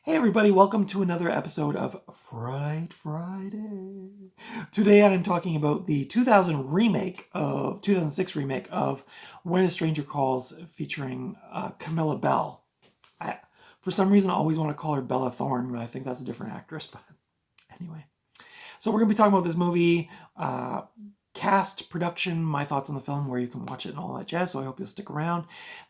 Hey everybody, welcome to another episode of Fright Friday. Today I'm talking about the 2006 remake of When a Stranger Calls featuring Camilla Bell. For some reason I always want to call her Bella Thorne, but I think that's a different actress. But anyway, so we're going to be talking about this movie, cast, production, my thoughts on the film, where you can watch it and all that jazz, so I hope you'll stick around.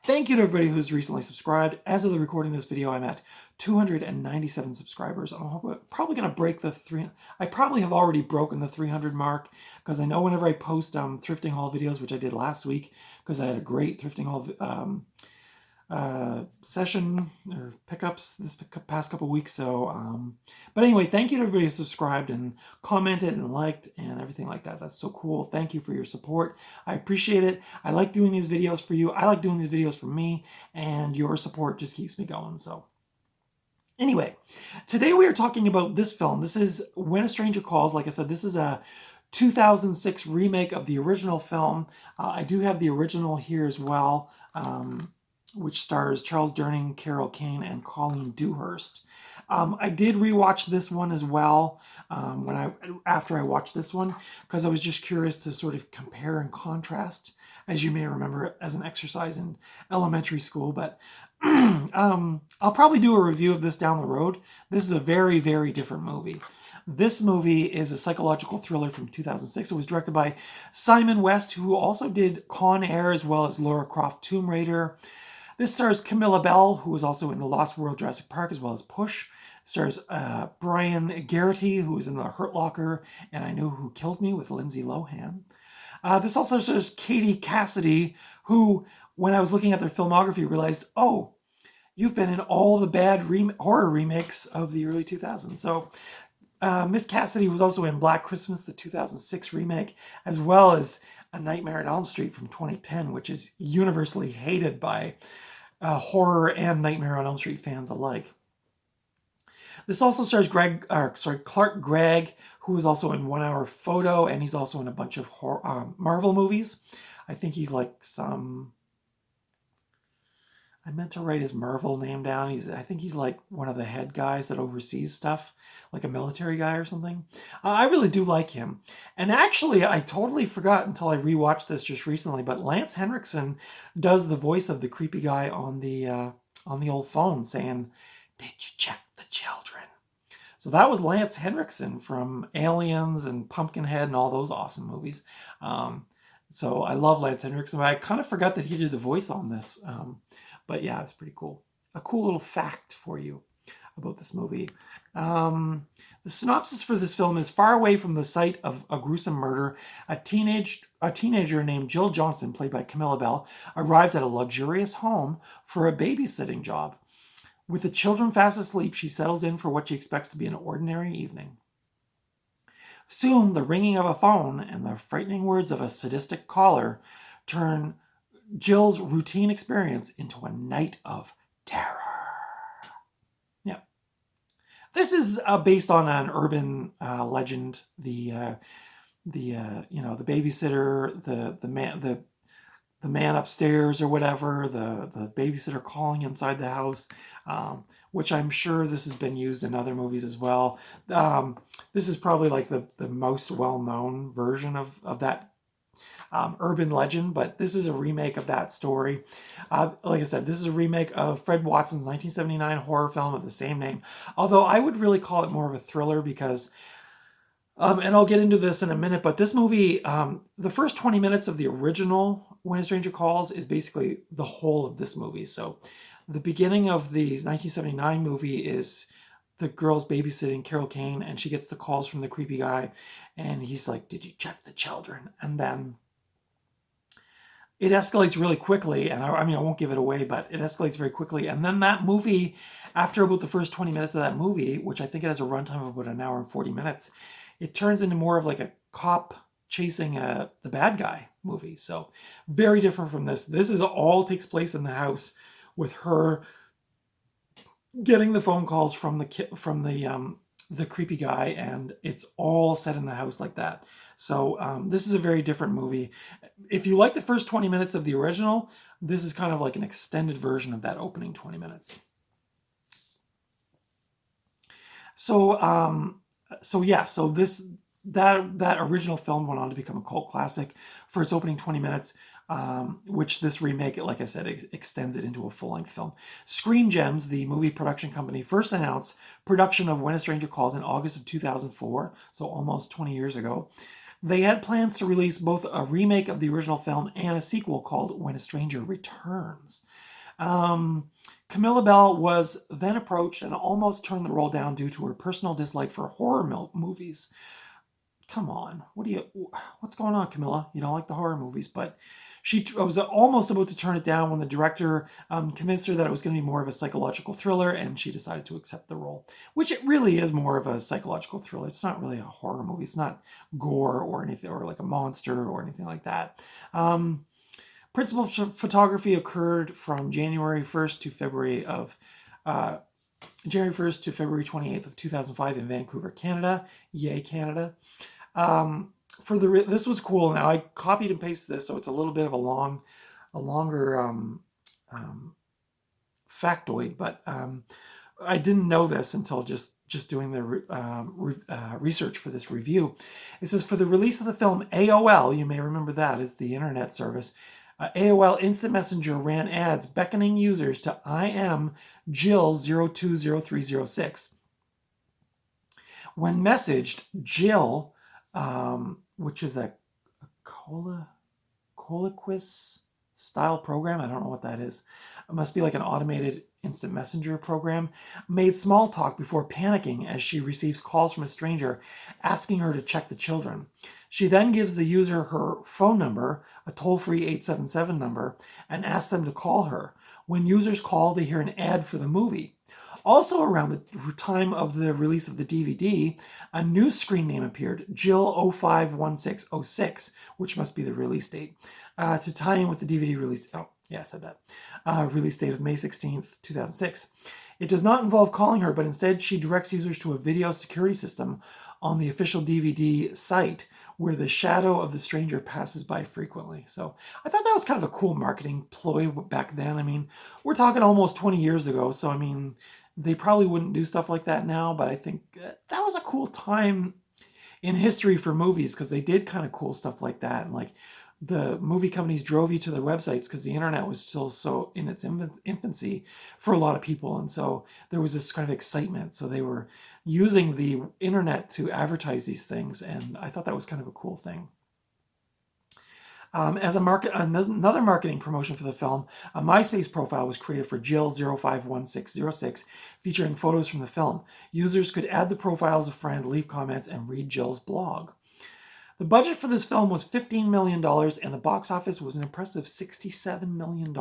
Thank you to everybody who's recently subscribed. As of the recording of this video, I'm at 297 subscribers. I'm probably going to break the I probably have already broken the 300 mark, because I know whenever I post thrifting haul videos, which I did last week, because I had a great thrifting haul session or pickups this past couple weeks. So, but anyway, thank you to everybody who subscribed and commented and liked and everything like that. That's so cool. Thank you for your support. I appreciate it. I like doing these videos for you. I like doing these videos for me, and your support just keeps me going. So anyway, today we are talking about this film. This is When a Stranger Calls. Like I said, this is a 2006 remake of the original film. I do have the original here as well, which stars Charles Durning, Carol Kane, and Colleen Dewhurst. I did rewatch this one as well after I watched this one, because I was just curious to sort of compare and contrast, as you may remember, as an exercise in elementary school. But I'll probably do a review of this down the road. This is a very, very different movie. This movie is a psychological thriller from 2006. It was directed by Simon West, who also did Con Air as well as Lara Croft Tomb Raider. This stars Camilla Bell, who was also in The Lost World Jurassic Park, as well as Push. It stars Brian Garrity, who was in The Hurt Locker and I Know Who Killed Me with Lindsay Lohan. This also stars Katie Cassidy, who, when I was looking at their filmography, realized, oh, you've been in all the bad horror remakes of the early 2000s. So Miss Cassidy was also in Black Christmas, the 2006 remake, as well as A Nightmare on Elm Street from 2010, which is universally hated by horror and Nightmare on Elm Street fans alike. This also stars Clark Gregg, who is also in 1 Hour Photo, and he's also in a bunch of Marvel movies. I think he's like I meant to write his Marvel name down. I think he's like one of the head guys that oversees stuff, like a military guy or something. I really do like him. And actually, I totally forgot until I rewatched this just recently, but Lance Henriksen does the voice of the creepy guy on the old phone saying, "Did you check the children?" So that was Lance Henriksen from Aliens and Pumpkinhead and all those awesome movies. So I love Lance Henriksen, but I kind of forgot that he did the voice on this. But yeah, it's pretty cool. A cool little fact for you about this movie. The synopsis for this film is: far away from the site of a gruesome murder, a teenager named Jill Johnson, played by Camilla Bell, arrives at a luxurious home for a babysitting job. With the children fast asleep, she settles in for what she expects to be an ordinary evening. Soon, the ringing of a phone and the frightening words of a sadistic caller turn Jill's routine experience into a night of terror. Yeah, this is based on an urban legend. The babysitter, the man upstairs or whatever, the babysitter calling inside the house, which I'm sure this has been used in other movies as well. This is probably like the most well-known version of that urban legend, but this is a remake of that story. Like I said, this is a remake of Fred Watson's 1979 horror film of the same name, although I would really call it more of a thriller because, and I'll get into this in a minute, but this movie, the first 20 minutes of the original When a Stranger Calls is basically the whole of this movie. So the beginning of the 1979 movie is the girl's babysitting Carol Kane, and she gets the calls from the creepy guy, and he's like, "Did you check the children?" And then it escalates really quickly, and I won't give it away, but it escalates very quickly. And then that movie, after about the first 20 minutes of that movie, which I think it has a runtime of about an hour and 40 minutes, it turns into more of like a cop chasing the bad guy movie. So very different from this. This is all takes place in the house with her getting the phone calls from the creepy guy, and it's all set in the house like that. So this is a very different movie. If you like the first 20 minutes of the original, this is kind of like an extended version of that opening 20 minutes. So, yeah, so that original film went on to become a cult classic for its opening 20 minutes, which this remake, like I said, extends it into a full-length film. Screen Gems, the movie production company, first announced production of When a Stranger Calls in August of 2004, so almost 20 years ago. They had plans to release both a remake of the original film and a sequel called When a Stranger Returns. Camilla Bell was then approached and almost turned the role down due to her personal dislike for horror movies. Come on, what's going on, Camilla? You don't like the horror movies, but she was almost about to turn it down when the director convinced her that it was going to be more of a psychological thriller, and she decided to accept the role, which it really is more of a psychological thriller. It's not really a horror movie. It's not gore or anything, or like a monster or anything like that. Principal photography occurred from January 1st to February 28th of 2005 in Vancouver, Canada. Yay, Canada. This was cool. Now I copied and pasted this, so it's a little bit of a longer factoid, but I didn't know this until just doing the research for this review. It says, for the release of the film, AOL, you may remember that as the internet service, AOL Instant Messenger ran ads beckoning users to I am Jill 020306. When messaged, Jill, which is a Coliquis style program, I don't know what that is. It must be like an automated instant messenger program, made small talk before panicking as she receives calls from a stranger asking her to check the children. She then gives the user her phone number, a toll-free 877 number, and asks them to call her. When users call, they hear an ad for the movie. Also around the time of the release of the DVD, a new screen name appeared, Jill 051606, which must be the release date, to tie in with the DVD release. Oh, yeah, I said that. Release date of May 16th, 2006. It does not involve calling her, but instead she directs users to a video security system on the official DVD site where the shadow of the stranger passes by frequently. So I thought that was kind of a cool marketing ploy back then. I mean, we're talking almost 20 years ago, so I mean, they probably wouldn't do stuff like that now, but I think that was a cool time in history for movies because they did kind of cool stuff like that. And like the movie companies drove you to their websites because the internet was still so in its infancy for a lot of people. And so there was this kind of excitement. So they were using the internet to advertise these things. And I thought that was kind of a cool thing. As another marketing promotion for the film, a MySpace profile was created for Jill 051606, featuring photos from the film. Users could add the profile as a friend, leave comments, and read Jill's blog. The budget for this film was $15 million, and the box office was an impressive $67 million.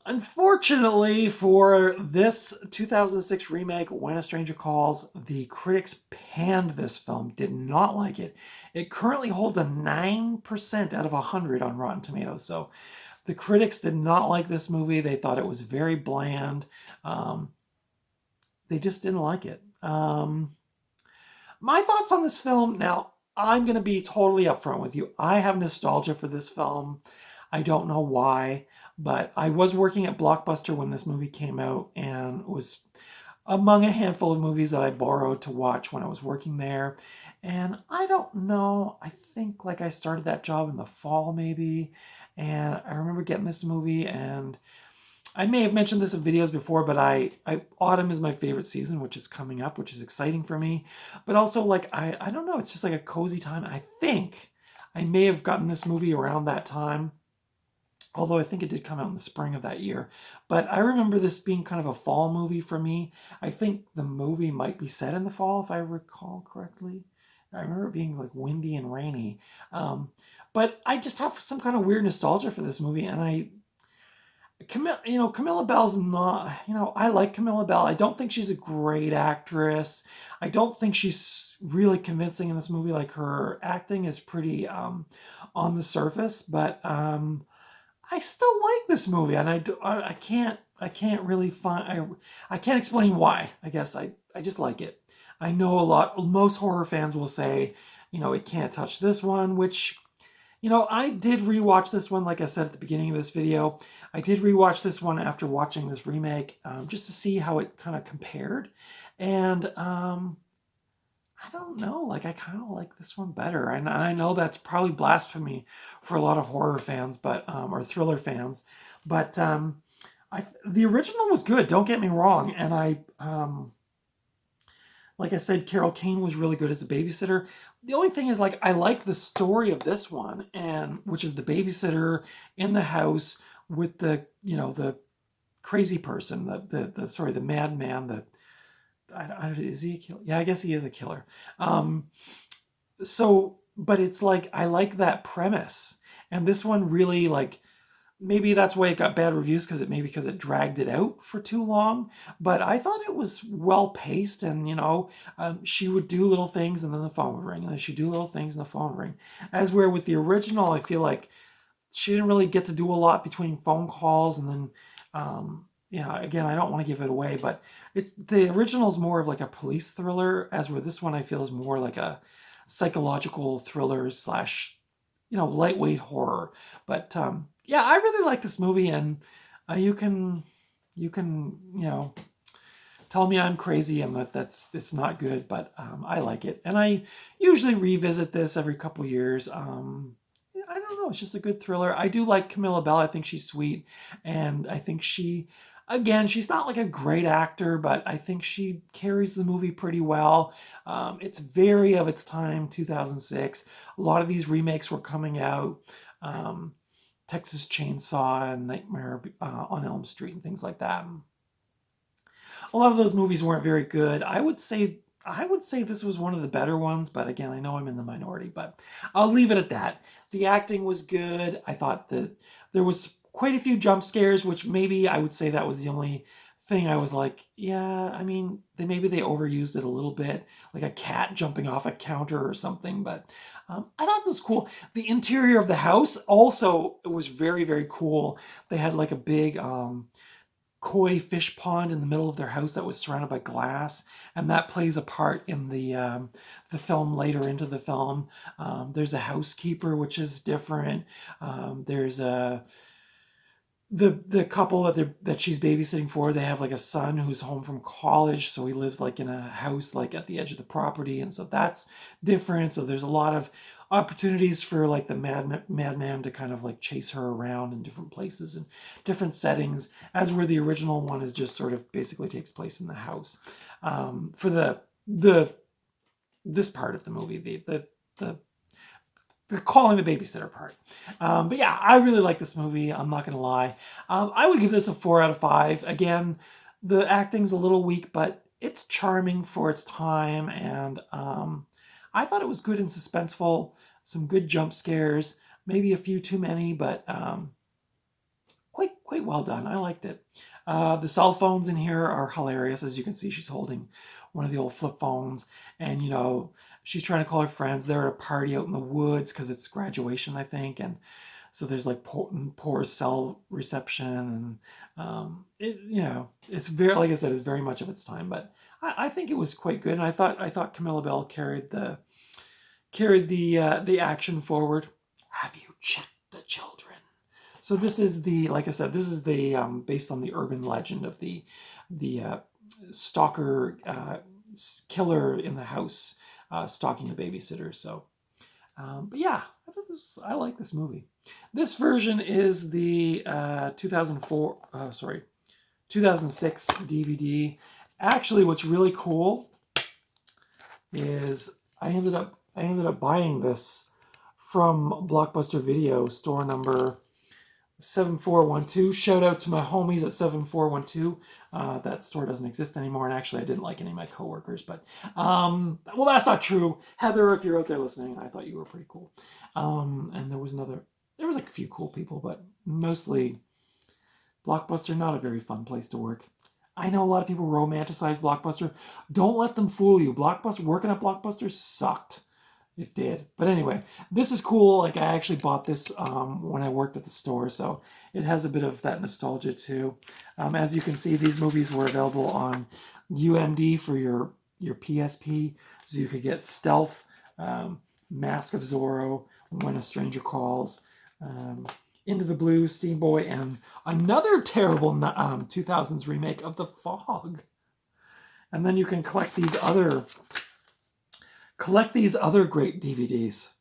Unfortunately for this 2006 remake, When a Stranger Calls, the critics panned this film, did not like it. It currently holds a 9% out of 100 on Rotten Tomatoes. So the critics did not like this movie. They thought it was very bland. They just didn't like it. My thoughts on this film, now, I'm going to be totally upfront with you. I have nostalgia for this film. I don't know why, but I was working at Blockbuster when this movie came out and was among a handful of movies that I borrowed to watch when I was working there. And I don't know, I think like I started that job in the fall maybe, and I remember getting this movie, and I may have mentioned this in videos before, but autumn is my favorite season, which is coming up, which is exciting for me. But also, like, I don't know, it's just like a cozy time. I think I may have gotten this movie around that time, although I think it did come out in the spring of that year. But I remember this being kind of a fall movie for me. I think the movie might be set in the fall, if I recall correctly. I remember it being like windy and rainy. But I just have some kind of weird nostalgia for this movie, and Camilla Bell's not, I like Camilla Bell. I don't think she's a great actress. I don't think she's really convincing in this movie. Like, her acting is pretty on the surface, but I still like this movie, and I can't really find, I can't explain why. I guess I just like it. I know most horror fans will say, it can't touch this one, which, I did rewatch this one, like I said at the beginning of this video. I did rewatch this one after watching this remake, just to see how it kind of compared. And I don't know, like I kind of like this one better. And I know that's probably blasphemy for a lot of horror fans, but or thriller fans, but the original was good. Don't get me wrong, and like I said, Carol Kane was really good as a babysitter. The only thing is, like, I like the story of this one, and which is the babysitter in the house with the the crazy person, the madman, is he a killer? Yeah, I guess he is a killer. Um, so, but it's like I like that premise, and this one really like maybe that's why it got bad reviews because it dragged it out for too long. But I thought it was well paced, and she would do little things, and then the phone would ring, and then she'd do little things, and the phone would ring. As where with the original, I feel like she didn't really get to do a lot between phone calls, and then again, I don't want to give it away, but it's the original is more of like a police thriller, as where this one I feel is more like a psychological thriller slash lightweight horror. But yeah, I really like this movie, and you can tell me I'm crazy and that's it's not good, but I like it, and I usually revisit this every couple years. I don't know, it's just a good thriller. I do like Camilla Bell. I think she's sweet, and I think again, she's not like a great actor, but I think she carries the movie pretty well. It's very of its time, 2006. A lot of these remakes were coming out. Um, Texas Chainsaw and Nightmare on Elm Street and things like that. A lot of those movies weren't very good. I would say this was one of the better ones, but again, I know I'm in the minority, but I'll leave it at that. The acting was good. I thought that there was quite a few jump scares, which maybe I would say that was the only thing I was like, yeah, I mean, maybe they overused it a little bit, like a cat jumping off a counter or something, but I thought this was cool. The interior of the house also was very, very cool. They had like a big koi fish pond in the middle of their house that was surrounded by glass, and that plays a part in the film later into the film. There's a housekeeper, which is different. There's the couple that she's babysitting for. They have like a son who's home from college, so he lives like in a house like at the edge of the property, and so that's different. So there's a lot of opportunities for like the madman to kind of like chase her around in different places and different settings, as where the original one is just sort of basically takes place in the house. For the this part of the movie, the calling the babysitter part. But yeah, I really like this movie. I'm not gonna lie. I would give this a 4 out of 5. Again, the acting's a little weak, but it's charming for its time, and I thought it was good and suspenseful. Some good jump scares, maybe a few too many, but quite well done. I liked it. The cell phones in here are hilarious. As you can see, she's holding one of the old flip phones, and she's trying to call her friends. They're at a party out in the woods because it's graduation, I think, and so there's like poor cell reception, and it's very, like I said, it's very much of its time. But I think it was quite good, and I thought Camilla Bell carried the action forward. Have you checked the children? So this is like I said, this is based on the urban legend of the stalker killer in the house stalking the babysitter. So, but yeah, I like this movie. This version is the 2006 DVD. Actually, what's really cool is I ended up buying this from Blockbuster Video, store number 7412. Shout out to my homies at 7412. That store doesn't exist anymore, and actually I didn't like any of my coworkers, but well, that's not true. Heather, if you're out there listening, I thought you were pretty cool. And there was like a few cool people, but mostly Blockbuster, not a very fun place to work. I know a lot of people romanticize Blockbuster. Don't let them fool you. Working at Blockbuster sucked. It did. But anyway, this is cool. Like, I actually bought this when I worked at the store, so it has a bit of that nostalgia too. As you can see, these movies were available on UMD for your PSP, so you could get Stealth, Mask of Zorro, When a Stranger Calls, Into the Blue, Steam Boy, and another terrible 2000s remake of The Fog. And then you can collect these other great DVDs.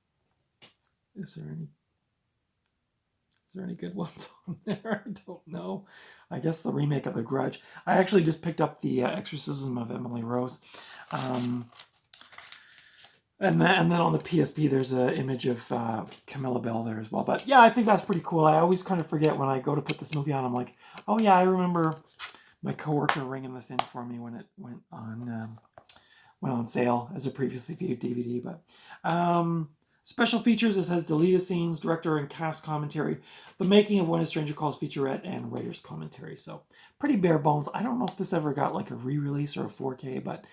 Is there any good ones on there? I don't know. I guess the remake of The Grudge. I actually just picked up the Exorcism of Emily Rose. And then on the PSP, there's an image of Camilla Belle there as well. But yeah, I think that's pretty cool. I always kind of forget when I go to put this movie on. I'm like, oh yeah, I remember my coworker ringing this in for me when it went on sale as a previously viewed DVD. But special features, it says deleted scenes, director and cast commentary, the making of When a Stranger Calls featurette, and writer's commentary. So pretty bare bones. I don't know if this ever got like a re-release or a 4K, but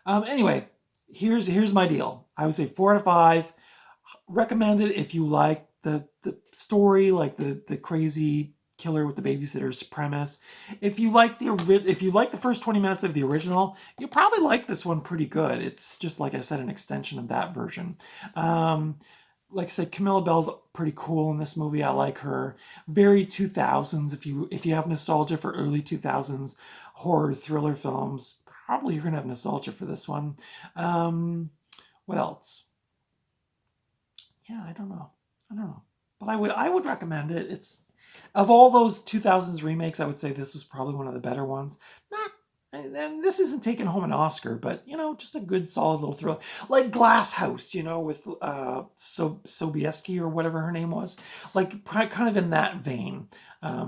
anyway, here's my deal. I would say 4 out of 5. Recommend it if you like the story, like the crazy killer with the babysitter's premise. If you like the first 20 minutes of the original, you probably like this one pretty good. It's just, like I said, an extension of that version. Like I said, Camilla Belle's pretty cool in this movie. I like her. Very 2000s. If you have nostalgia for early 2000s horror thriller films, probably you're gonna have nostalgia for this one. What else? Yeah, I don't know. But I would recommend it. It's, of all those 2000s remakes, I would say this was probably one of the better ones. And this isn't taking home an Oscar, but, just a good, solid little thriller. Like Glass House, with Sobieski or whatever her name was. Like, kind of in that vein.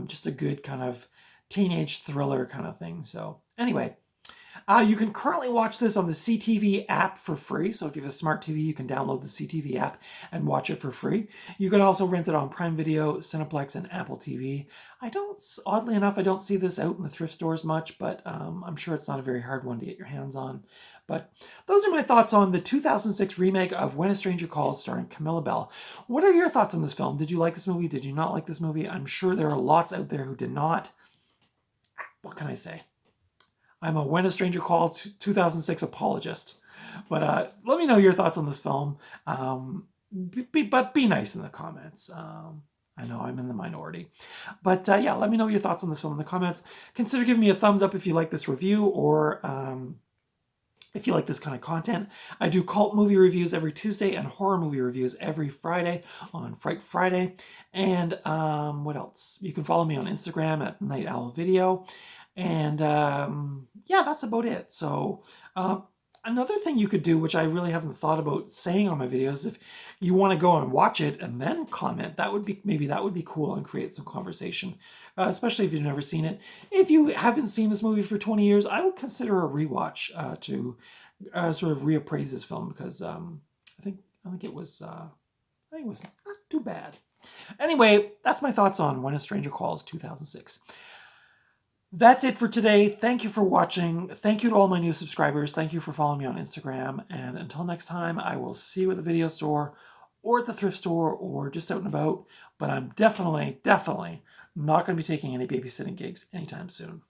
Just a good kind of teenage thriller kind of thing. So, anyway. You can currently watch this on the CTV app for free. So if you have a smart TV, you can download the CTV app and watch it for free. You can also rent it on Prime Video, Cineplex, and Apple TV. Oddly enough, I don't see this out in the thrift stores much, but I'm sure it's not a very hard one to get your hands on. But those are my thoughts on the 2006 remake of When a Stranger Calls starring Camilla Belle. What are your thoughts on this film? Did you like this movie? Did you not like this movie? I'm sure there are lots out there who did not. What can I say? I'm a When a Stranger Calls 2006 apologist. But let me know your thoughts on this film. But be nice in the comments. I know I'm in the minority. But yeah, let me know your thoughts on this film in the comments. Consider giving me a thumbs up if you like this review, or if you like this kind of content. I do cult movie reviews every Tuesday and horror movie reviews every Friday on Fright Friday. And what else? You can follow me on Instagram at Night Owl Video. And yeah, that's about it. So another thing you could do, which I really haven't thought about saying on my videos, if you want to go and watch it and then comment, that would be cool and create some conversation, especially if you've never seen it. If you haven't seen this movie for 20 years, I would consider a rewatch to sort of reappraise this film, because I think it was not too bad. Anyway, that's my thoughts on When a Stranger Calls 2006. That's it for today. Thank you for watching. Thank you to all my new subscribers. Thank you for following me on Instagram. And until next time, I will see you at the video store or at the thrift store or just out and about. But I'm definitely not going to be taking any babysitting gigs anytime soon.